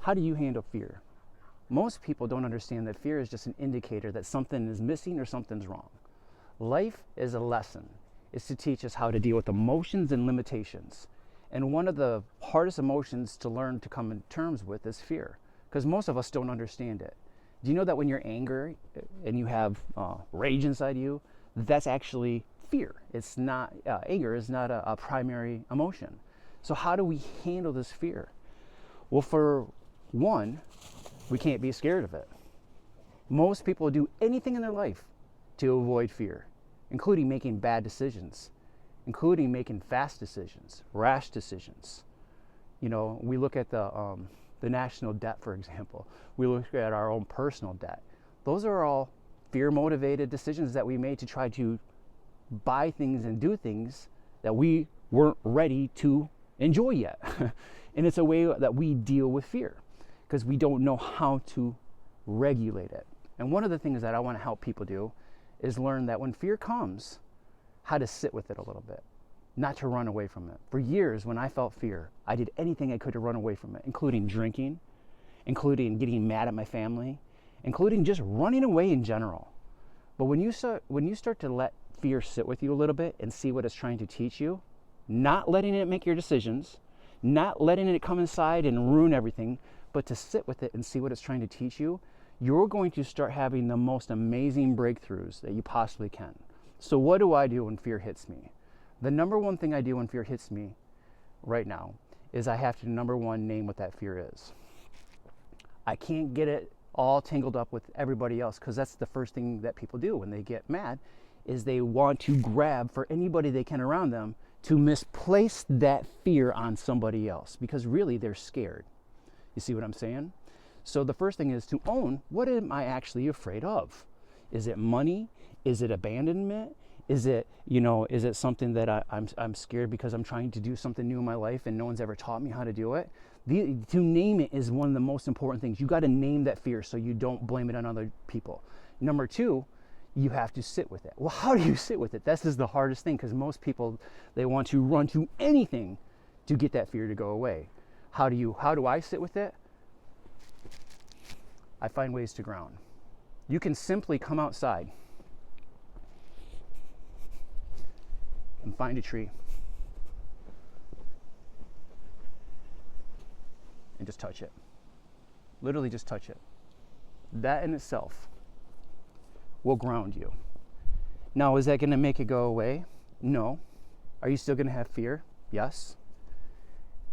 How do you handle fear? Most people don't understand that fear is just an indicator that something is missing or something's wrong. Life is a lesson. It's to teach us how to deal with emotions and limitations. And one of the hardest emotions to learn to come in terms with is fear, because most of us don't understand it. Do you know that when you're angry and you have rage inside you, that's actually fear? It's not, anger is not a primary emotion. So how do we handle this fear? Well, for one, we can't be scared of it. Most people do anything in their life to avoid fear, including making bad decisions, including making fast decisions, rash decisions. You know, we look at the national debt, for example. We look at our own personal debt. Those are all fear-motivated decisions that we made to try to buy things and do things that we weren't ready to enjoy yet. And it's a way that we deal with fear because we don't know how to regulate it. And one of the things that I want to help people do is learn that when fear comes, how to sit with it a little bit, not to run away from it. For years, when I felt fear, I did anything I could to run away from it, including drinking, including getting mad at my family, including just running away in general. But when you start to let fear sit with you a little bit and see what it's trying to teach you, not letting it make your decisions, not letting it come inside and ruin everything, but to sit with it and see what it's trying to teach you, you're going to start having the most amazing breakthroughs that you possibly can. So what do I do when fear hits me? The number one thing I do when fear hits me right now is I have to, number one, name what that fear is. I can't get it all tangled up with everybody else, because that's the first thing that people do when they get mad, is they want to grab for anybody they can around them to misplace that fear on somebody else, because really they're scared. You see what I'm saying? So the first thing is to own, what am I actually afraid of? Is it money? Is it abandonment? Is it, is it something that I'm scared because I'm trying to do something new in my life and no one's ever taught me how to do it? To name it is one of the most important things. You got to name that fear so you don't blame it on other people. Number two, you have to sit with it. Well, how do you sit with it? This is the hardest thing, because most people, they want to run to anything to get that fear to go away. How do I sit with it? I find ways to ground. You can simply come outside and find a tree and just touch it. Literally just touch it. That in itself will ground you. Now, is that going to make it go away? No. Are you still going to have fear? Yes.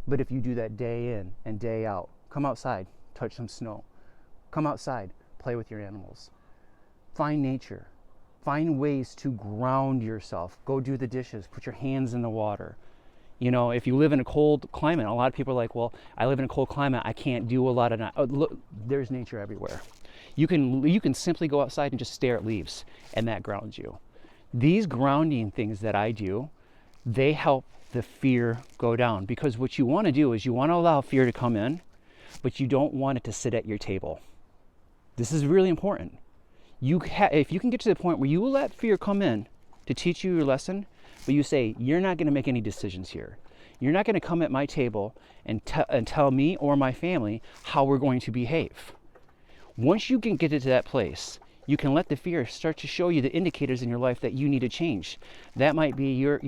But if you do that day in and day out, come outside, touch some snow. Come outside, play with your animals. Find nature. Find ways to ground yourself. Go do the dishes. Put your hands in the water. If you live in a cold climate, a lot of people are like, well, I live in a cold climate, I can't do a lot of that. Oh, look, there's nature everywhere. You can simply go outside and just stare at leaves, and that grounds you. These grounding things that I do, they help the fear go down, because what you want to do is you want to allow fear to come in, but you don't want it to sit at your table. This is really important. If you can get to the point where you let fear come in to teach you your lesson, but you say, you're not going to make any decisions here. You're not going to come at my table and tell me or my family how we're going to behave. Once you can get it to that place, you can let the fear start to show you the indicators in your life that you need to change. That might be you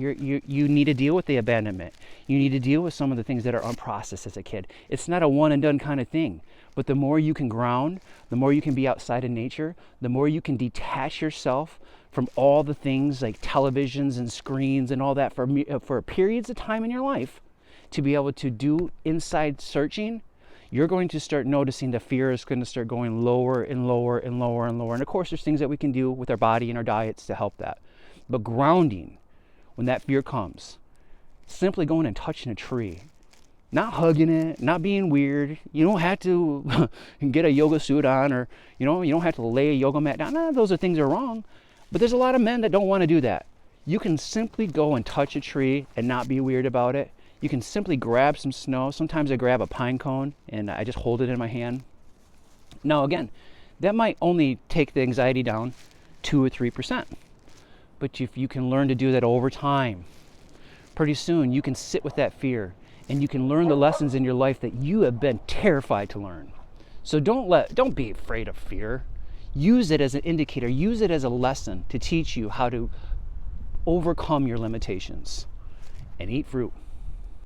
need to deal with the abandonment. You need to deal with some of the things that are unprocessed as a kid. It's not a one and done kind of thing. But the more you can ground, the more you can be outside in nature, the more you can detach yourself from all the things like televisions and screens and all that for periods of time in your life to be able to do inside searching. You're going to start noticing the fear is going to start going lower and lower and lower and lower. And of course, there's things that we can do with our body and our diets to help that. But grounding, when that fear comes, simply going and touching a tree, not hugging it, not being weird. You don't have to get a yoga suit on, or you don't have to lay a yoga mat down. None of those things are wrong. But there's a lot of men that don't want to do that. You can simply go and touch a tree and not be weird about it. You can simply grab some snow. Sometimes I grab a pine cone and I just hold it in my hand. Now again, that might only take the anxiety down 2 or 3%. But if you can learn to do that over time, pretty soon you can sit with that fear and you can learn the lessons in your life that you have been terrified to learn. So don't be afraid of fear. Use it as an indicator. Use it as a lesson to teach you how to overcome your limitations. And eat fruit.